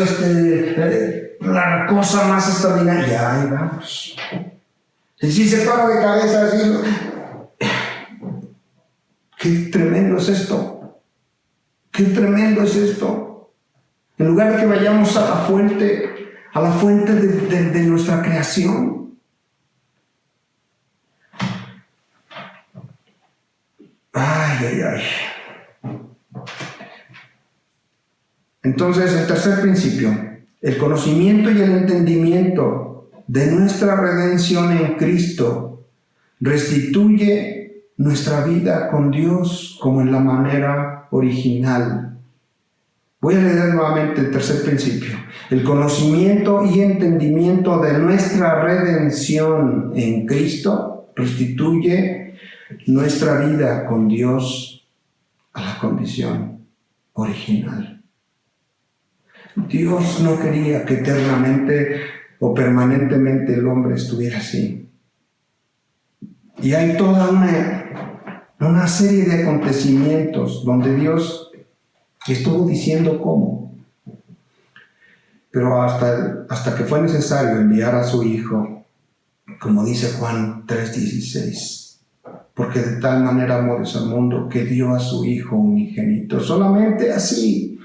la cosa más extraordinaria. Y ahí vamos. Y si se para de cabeza así, qué tremendo es esto. Qué tremendo es esto. En lugar de que vayamos a la fuente de nuestra creación. Ay, ay, ay. Entonces, el tercer principio, el conocimiento y el entendimiento de nuestra redención en Cristo restituye nuestra vida con Dios como en la manera original. Voy a leer nuevamente el tercer principio. El conocimiento y entendimiento de nuestra redención en Cristo restituye nuestra vida con Dios a la condición original. Dios no quería que eternamente o permanentemente el hombre estuviera así. Y hay toda una serie de acontecimientos donde Dios estuvo diciendo cómo. Pero hasta que fue necesario enviar a su Hijo, como dice Juan 3:16. Porque de tal manera amó Dios al mundo que dio a su Hijo unigénito. Solamente así,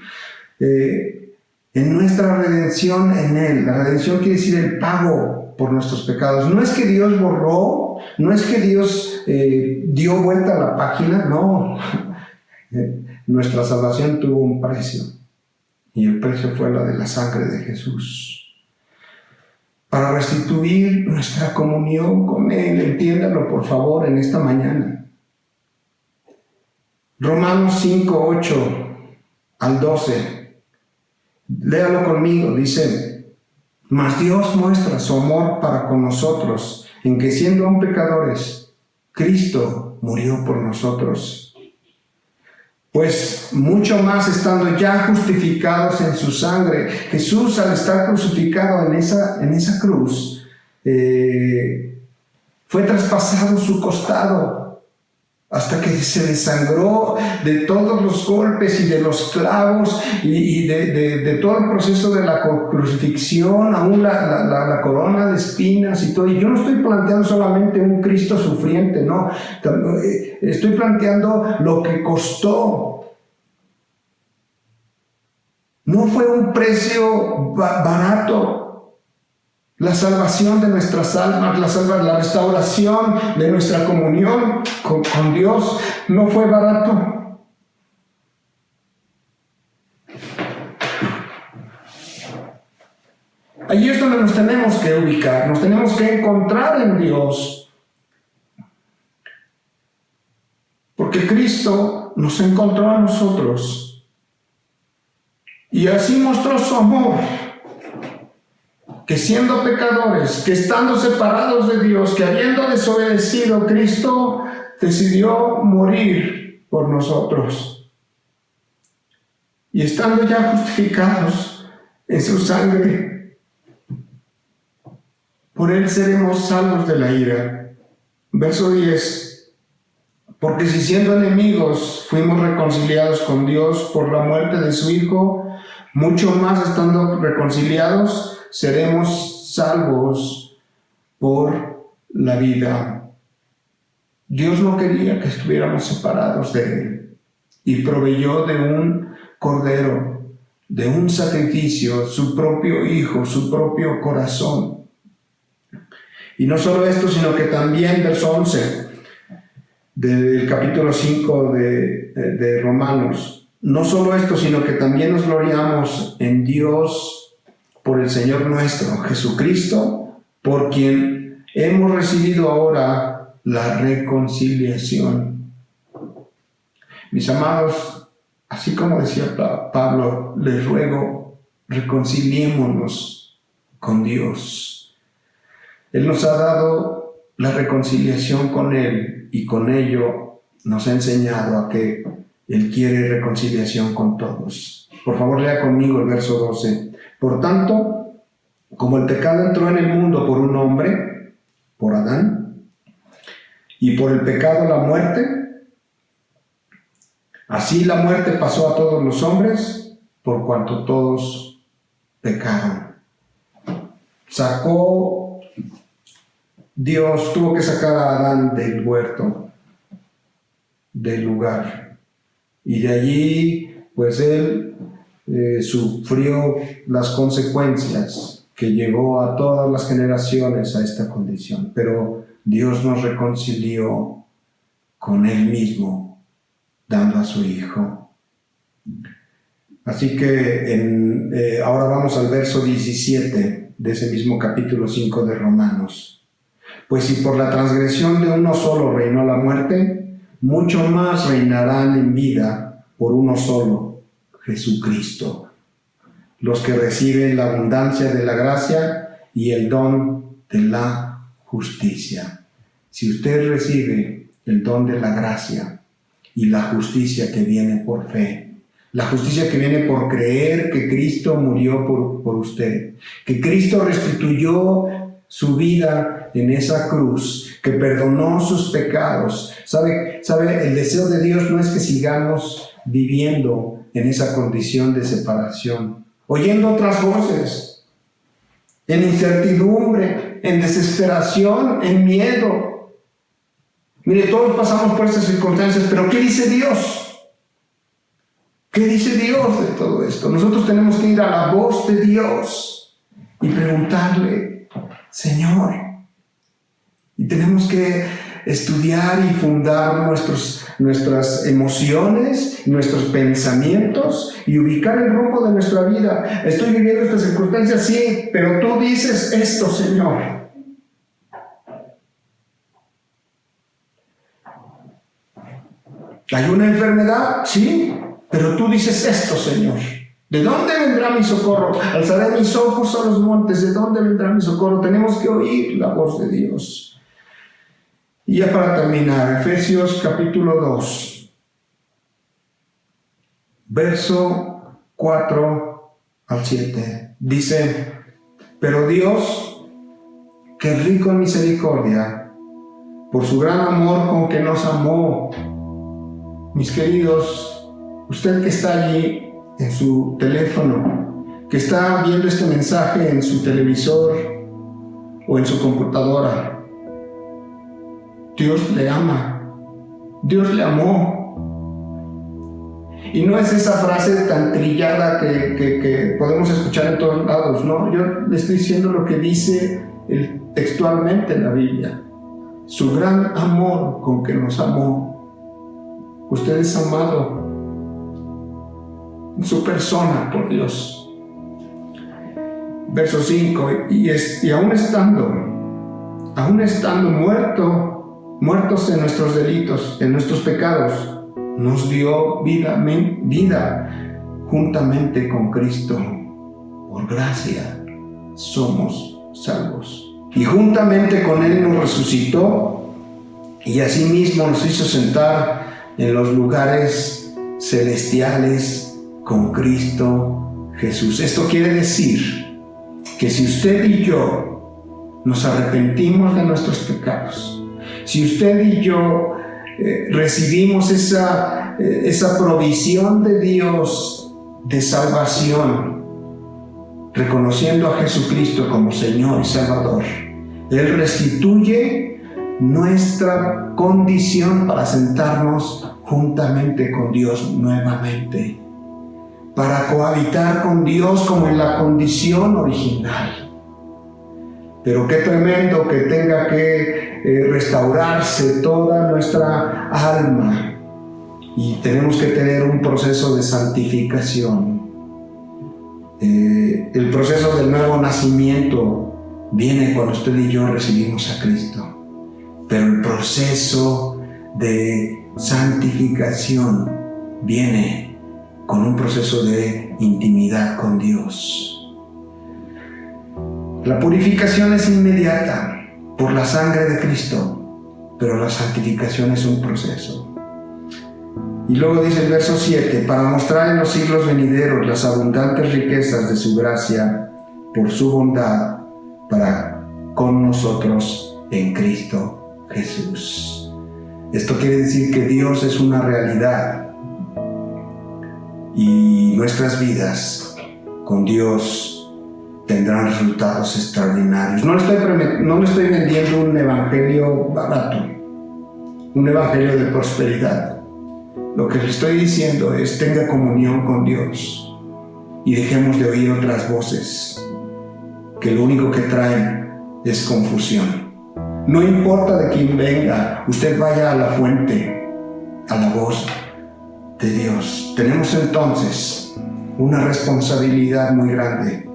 en nuestra redención en Él. La redención quiere decir el pago por nuestros pecados. No es que Dios borró, no es que Dios dio vuelta a la página, no. Nuestra salvación tuvo un precio. Y el precio fue la de la sangre de Jesús. Para restituir nuestra comunión con Él. Entiéndalo, por favor, en esta mañana. Romanos 5:8 al 12. Léalo conmigo. Dice: mas Dios muestra su amor para con nosotros, en que siendo aún pecadores, Cristo murió por nosotros. Pues mucho más estando ya justificados en su sangre. Jesús, al estar crucificado en esa cruz, fue traspasado su costado hasta que se desangró de todos los golpes y de los clavos y de todo el proceso de la crucifixión, aún la corona de espinas y todo. Y yo no estoy planteando solamente un Cristo sufriente, no. Estoy planteando lo que costó. No fue un precio barato. La salvación de nuestras almas, la restauración de nuestra comunión con Dios no fue barato. Allí es donde nos tenemos que ubicar, nos tenemos que encontrar en Dios. Porque Cristo nos encontró a nosotros y así mostró su amor. Que siendo pecadores, que estando separados de Dios, que habiendo desobedecido, Cristo decidió morir por nosotros. Y estando ya justificados en su sangre, por Él seremos salvos de la ira. Verso 10. Porque si siendo enemigos fuimos reconciliados con Dios por la muerte de su Hijo, mucho más estando reconciliados, seremos salvos por la vida. Dios no quería que estuviéramos separados de Él y proveyó de un cordero, de un sacrificio, su propio Hijo, su propio corazón. Y no solo esto, sino que también, verso 11 del capítulo 5 de Romanos, no solo esto, sino que también nos gloriamos en Dios por el Señor nuestro Jesucristo, por quien hemos recibido ahora la reconciliación. Mis amados, así como decía Pablo, les ruego, reconciliémonos con Dios. Él nos ha dado la reconciliación con Él y con ello nos ha enseñado a que Él quiere reconciliación con todos. Por favor, lea conmigo el verso 12. Por tanto, como el pecado entró en el mundo por un hombre, por Adán, y por el pecado la muerte, así la muerte pasó a todos los hombres, por cuanto todos pecaron. Dios tuvo que sacar a Adán del huerto, del lugar, y de allí, pues él sufrió las consecuencias que llevó a todas las generaciones a esta condición. Pero Dios nos reconcilió con Él mismo, dando a su Hijo. Así que ahora vamos al verso 17 de ese mismo capítulo 5 de Romanos. Pues si por la transgresión de uno solo reinó la muerte, mucho más reinarán en vida por uno solo, Jesucristo, los que reciben la abundancia de la gracia y el don de la justicia. Si usted recibe el don de la gracia y la justicia que viene por fe, la justicia que viene por creer que Cristo murió por usted, que Cristo restituyó su vida en esa cruz, que perdonó sus pecados. ¿Sabe? El deseo de Dios no es que sigamos viviendo en esa condición de separación, oyendo otras voces, en incertidumbre, en desesperación, en miedo. Mire, todos pasamos por estas circunstancias, pero ¿qué dice Dios? ¿Qué dice Dios de todo esto? Nosotros tenemos que ir a la voz de Dios y preguntarle, Señor, y tenemos que estudiar y fundar nuestras emociones, nuestros pensamientos y ubicar el rumbo de nuestra vida. Estoy viviendo estas circunstancias, sí, pero tú dices esto, Señor. ¿Hay una enfermedad? Sí, pero tú dices esto, Señor. ¿De dónde vendrá mi socorro? Alzaré mis ojos a los montes. ¿De dónde vendrá mi socorro? Tenemos que oír la voz de Dios. Y ya para terminar, Efesios capítulo 2, verso 4 al 7, dice: pero Dios, que es rico en misericordia, por su gran amor con que nos amó. Mis queridos, usted que está allí en su teléfono, que está viendo este mensaje en su televisor o en su computadora, Dios le ama, Dios le amó. Y no es esa frase tan trillada que podemos escuchar en todos lados, no, yo le estoy diciendo lo que dice textualmente en la Biblia: su gran amor con que nos amó. Usted es amado en su persona por Dios. Verso 5, y aún estando muertos en nuestros delitos, en nuestros pecados, nos dio vida juntamente con Cristo. Por gracia somos salvos. Y juntamente con Él nos resucitó, y asimismo nos hizo sentar en los lugares celestiales con Cristo Jesús. Esto quiere decir que si usted y yo nos arrepentimos de nuestros pecados, si usted y yo recibimos esa provisión de Dios de salvación, reconociendo a Jesucristo como Señor y Salvador, Él restituye nuestra condición para sentarnos juntamente con Dios nuevamente, para cohabitar con Dios como en la condición original. Pero qué tremendo que tenga que restaurarse toda nuestra alma, y tenemos que tener un proceso de santificación. El proceso del nuevo nacimiento viene cuando usted y yo recibimos a Cristo, pero el proceso de santificación viene con un proceso de intimidad con Dios. La purificación es inmediata por la sangre de Cristo, pero la santificación es un proceso. Y luego dice el verso 7: para mostrar en los siglos venideros las abundantes riquezas de su gracia por su bondad para con nosotros en Cristo Jesús. Esto quiere decir que Dios es una realidad, y nuestras vidas con Dios tendrán resultados extraordinarios. No le estoy vendiendo un evangelio barato, un evangelio de prosperidad. Lo que le estoy diciendo es: tenga comunión con Dios y dejemos de oír otras voces que lo único que traen es confusión. No importa de quién venga, usted vaya a la fuente, a la voz de Dios. Tenemos entonces una responsabilidad muy grande: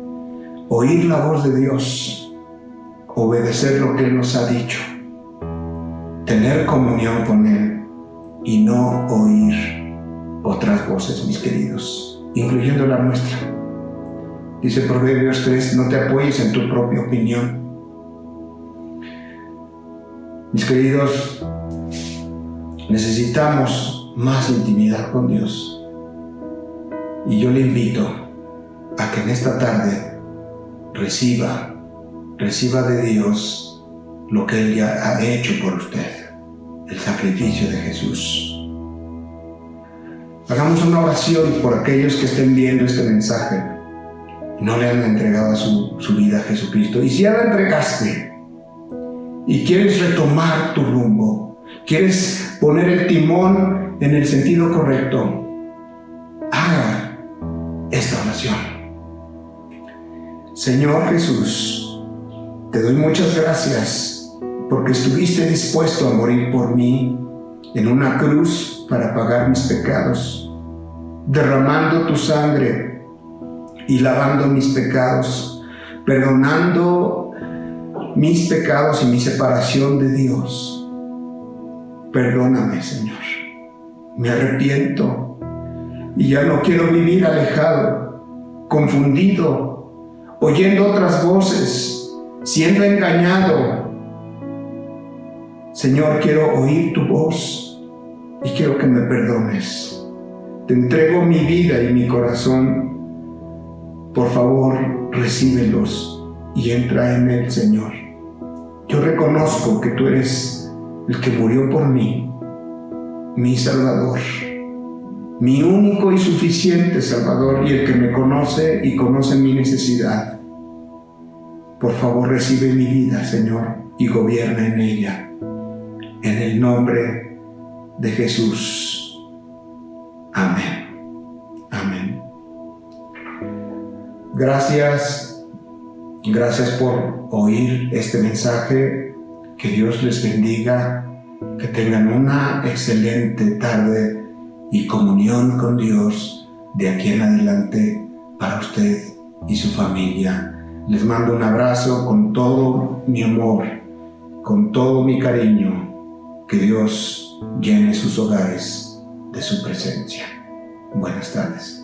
oír la voz de Dios, obedecer lo que Él nos ha dicho, tener comunión con Él y no oír otras voces, mis queridos, incluyendo la nuestra. Dice Proverbios 3: no te apoyes en tu propia opinión. Mis queridos, necesitamos más intimidad con Dios, y yo le invito a que en esta tarde reciba de Dios lo que Él ya ha hecho por usted, el sacrificio de Jesús. Hagamos una oración por aquellos que estén viendo este mensaje y no le han entregado su vida a Jesucristo. Y si ya la entregaste y quieres retomar tu rumbo, quieres poner el timón en el sentido correcto, haga esta oración. Señor Jesús, te doy muchas gracias porque estuviste dispuesto a morir por mí en una cruz para pagar mis pecados, derramando tu sangre y lavando mis pecados, perdonando mis pecados y mi separación de Dios. Perdóname, Señor. Me arrepiento y ya no quiero vivir alejado, confundido, oyendo otras voces, siendo engañado, Señor, quiero oír tu voz y quiero que me perdones. Te entrego mi vida y mi corazón. Por favor, recíbelos y entra en él, Señor. Yo reconozco que tú eres el que murió por mí, mi Salvador, mi único y suficiente Salvador, y el que me conoce y conoce mi necesidad. Por favor, recibe mi vida, Señor, y gobierna en ella. En el nombre de Jesús. Amén. Amén. Gracias por oír este mensaje. Que Dios les bendiga. Que tengan una excelente tarde y comunión con Dios de aquí en adelante para usted y su familia. Les mando un abrazo con todo mi amor, con todo mi cariño. Que Dios llene sus hogares de su presencia. Buenas tardes.